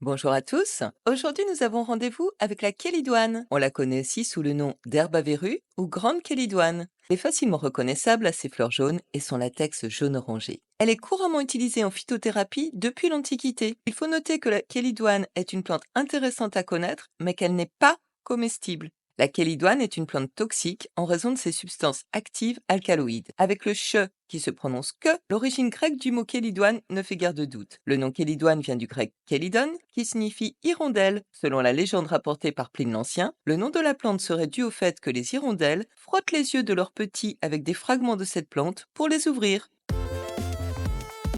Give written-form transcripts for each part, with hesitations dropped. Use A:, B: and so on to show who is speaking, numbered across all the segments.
A: Bonjour à tous. Aujourd'hui, nous avons rendez-vous avec la kélidoine. On la connaît aussi sous le nom d'herbe à verrues ou grande kélidoine. Elle est facilement reconnaissable à ses fleurs jaunes et son latex jaune-orangé. Elle est couramment utilisée en phytothérapie depuis l'Antiquité. Il faut noter que la kélidoine est une plante intéressante à connaître, mais qu'elle n'est pas comestible. La kélidoine est une plante toxique en raison de ses substances actives alcaloïdes. Avec le che qui se prononce que, l'origine grecque du mot kélidoine ne fait guère de doute. Le nom kélidoine vient du grec kélidon, qui signifie hirondelle. Selon la légende rapportée par Pline l'Ancien, le nom de la plante serait dû au fait que les hirondelles frottent les yeux de leurs petits avec des fragments de cette plante pour les ouvrir.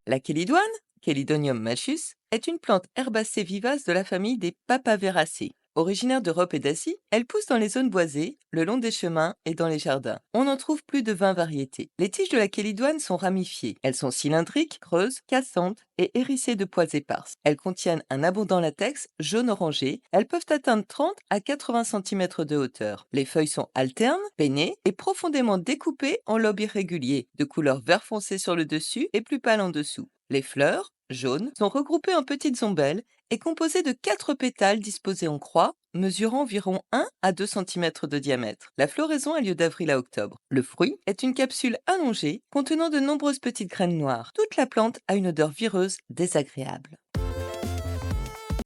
A: La kélidoine, Kélidonium machus, est une plante herbacée vivace de la famille des Papaveracées. Originaire d'Europe et d'Asie, elle pousse dans les zones boisées, le long des chemins et dans les jardins. On en trouve plus de 20 variétés. Les tiges de la kélidoine sont ramifiées. Elles sont cylindriques, creuses, cassantes et hérissées de poils éparses. Elles contiennent un abondant latex jaune-orangé. Elles peuvent atteindre 30 à 80 cm de hauteur. Les feuilles sont alternes, pennées et profondément découpées en lobes irréguliers, de couleur vert foncé sur le dessus et plus pâle en dessous. Les fleurs, jaunes, sont regroupées en petites ombelles et composées de 4 pétales disposés en croix, mesurant environ 1 à 2 cm de diamètre. La floraison a lieu d'avril à octobre. Le fruit est une capsule allongée contenant de nombreuses petites graines noires. Toute la plante a une odeur vireuse désagréable.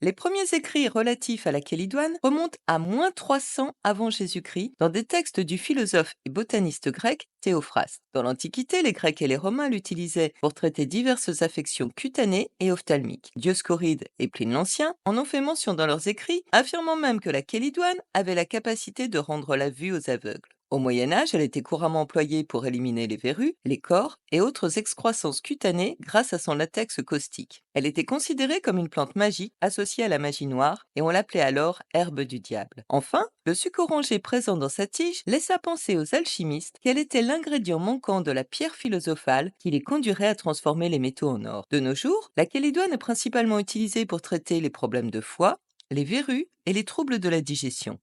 A: Les premiers écrits relatifs à la kélidoine remontent à -300 avant Jésus-Christ dans des textes du philosophe et botaniste grec Théophraste. Dans l'Antiquité, les Grecs et les Romains l'utilisaient pour traiter diverses affections cutanées et ophtalmiques. Dioscoride et Pline l'Ancien en ont fait mention dans leurs écrits, affirmant même que la kélidoine avait la capacité de rendre la vue aux aveugles. Au Moyen Âge, elle était couramment employée pour éliminer les verrues, les cors et autres excroissances cutanées grâce à son latex caustique. Elle était considérée comme une plante magique associée à la magie noire et on l'appelait alors herbe du diable. Enfin, le suc orangé présent dans sa tige laissa penser aux alchimistes qu'elle était l'ingrédient manquant de la pierre philosophale qui les conduirait à transformer les métaux en or. De nos jours, la kélidoine est principalement utilisée pour traiter les problèmes de foie, les verrues et les troubles de la digestion.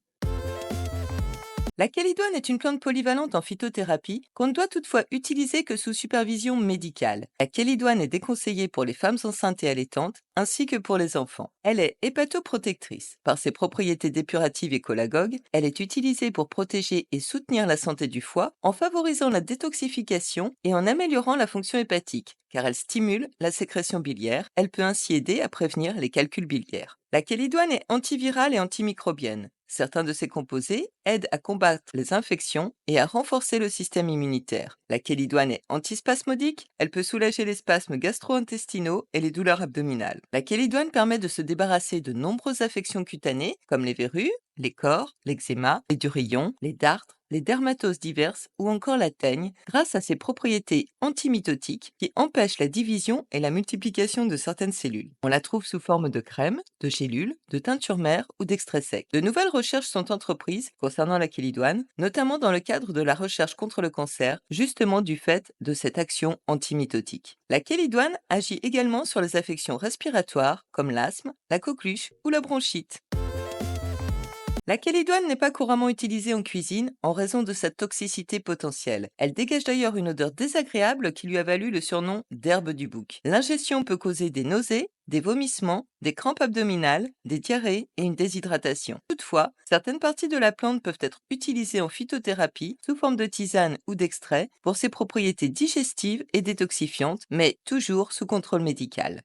A: La kélidoine est une plante polyvalente en phytothérapie qu'on ne doit toutefois utiliser que sous supervision médicale. La kélidoine est déconseillée pour les femmes enceintes et allaitantes, ainsi que pour les enfants. Elle est hépatoprotectrice. Par ses propriétés dépuratives et cholagogues, elle est utilisée pour protéger et soutenir la santé du foie en favorisant la détoxification et en améliorant la fonction hépatique, car elle stimule la sécrétion biliaire. Elle peut ainsi aider à prévenir les calculs biliaires. La kélidoine est antivirale et antimicrobienne. Certains de ses composés aident à combattre les infections et à renforcer le système immunitaire. La kélidoine est antispasmodique, elle peut soulager les spasmes gastro-intestinaux et les douleurs abdominales. La kélidoine permet de se débarrasser de nombreuses affections cutanées comme les verrues, les cors, l'eczéma, les durillons, les dartres, les dermatoses diverses ou encore la teigne grâce à ses propriétés antimitotiques qui empêchent la division et la multiplication de certaines cellules. On la trouve sous forme de crème, de gélules, de teinture mère ou d'extrait sec. De nouvelles recherches sont entreprises concernant la kélidoine, notamment dans le cadre de la recherche contre le cancer, justement du fait de cette action antimitotique. La kélidoine agit également sur les affections respiratoires comme l'asthme, la coqueluche ou la bronchite. La kélidoine n'est pas couramment utilisée en cuisine en raison de sa toxicité potentielle. Elle dégage d'ailleurs une odeur désagréable qui lui a valu le surnom d'herbe du bouc. L'ingestion peut causer des nausées, des vomissements, des crampes abdominales, des diarrhées et une déshydratation. Toutefois, certaines parties de la plante peuvent être utilisées en phytothérapie sous forme de tisane ou d'extrait pour ses propriétés digestives et détoxifiantes, mais toujours sous contrôle médical.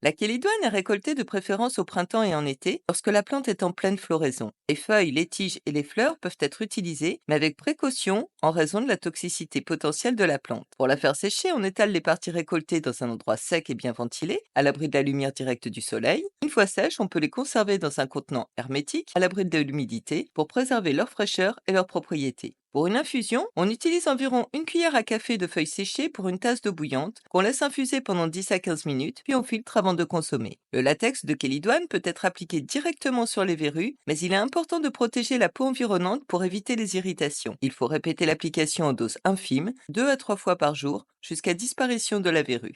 A: La kélidoine est récoltée de préférence au printemps et en été, lorsque la plante est en pleine floraison. Les feuilles, les tiges et les fleurs peuvent être utilisées, mais avec précaution en raison de la toxicité potentielle de la plante. Pour la faire sécher, on étale les parties récoltées dans un endroit sec et bien ventilé, à l'abri de la lumière directe du soleil. Une fois sèches, on peut les conserver dans un contenant hermétique, à l'abri de l'humidité, pour préserver leur fraîcheur et leurs propriétés. Pour une infusion, on utilise environ une cuillère à café de feuilles séchées pour une tasse d'eau bouillante, qu'on laisse infuser pendant 10 à 15 minutes, puis on filtre avant de consommer. Le latex de kélidoine peut être appliqué directement sur les verrues, mais il est important de protéger la peau environnante pour éviter les irritations. Il faut répéter l'application en dose infime, 2 à 3 fois par jour, jusqu'à disparition de la verrue.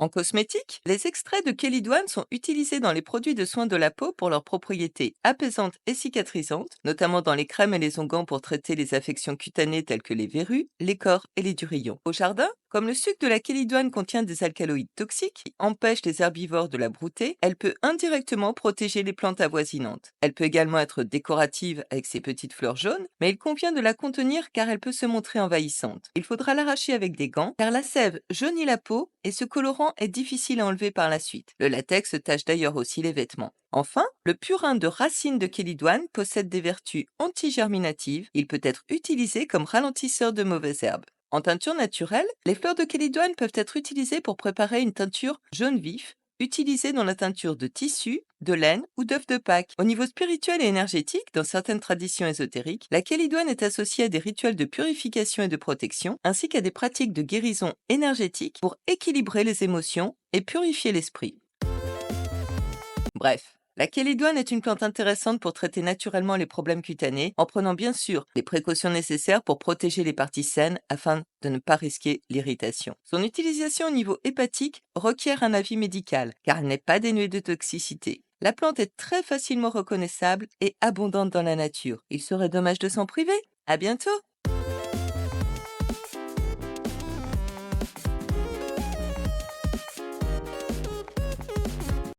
A: En cosmétique, les extraits de kélidoine sont utilisés dans les produits de soins de la peau pour leurs propriétés apaisantes et cicatrisantes, notamment dans les crèmes et les onguents pour traiter les affections cutanées telles que les verrues, les cors et les durillons. Au jardin, comme le sucre de la kélidoine contient des alcaloïdes toxiques qui empêchent les herbivores de la brouter, elle peut indirectement protéger les plantes avoisinantes. Elle peut également être décorative avec ses petites fleurs jaunes, mais il convient de la contenir car elle peut se montrer envahissante. Il faudra l'arracher avec des gants car la sève jaunit la peau et ce colorant est difficile à enlever par la suite. Le latex tache d'ailleurs aussi les vêtements. Enfin, le purin de racine de kélidoine possède des vertus antigerminatives. Il peut être utilisé comme ralentisseur de mauvaises herbes. En teinture naturelle, les fleurs de kélidoine peuvent être utilisées pour préparer une teinture jaune vif, utilisée dans la teinture de tissu, de laine ou d'œufs de Pâques. Au niveau spirituel et énergétique, dans certaines traditions ésotériques, la kélidoine est associée à des rituels de purification et de protection, ainsi qu'à des pratiques de guérison énergétique pour équilibrer les émotions et purifier l'esprit. Bref, la kélidoine est une plante intéressante pour traiter naturellement les problèmes cutanés, en prenant bien sûr les précautions nécessaires pour protéger les parties saines afin de ne pas risquer l'irritation. Son utilisation au niveau hépatique requiert un avis médical, car elle n'est pas dénuée de toxicité. La plante est très facilement reconnaissable et abondante dans la nature. Il serait dommage de s'en priver. À bientôt!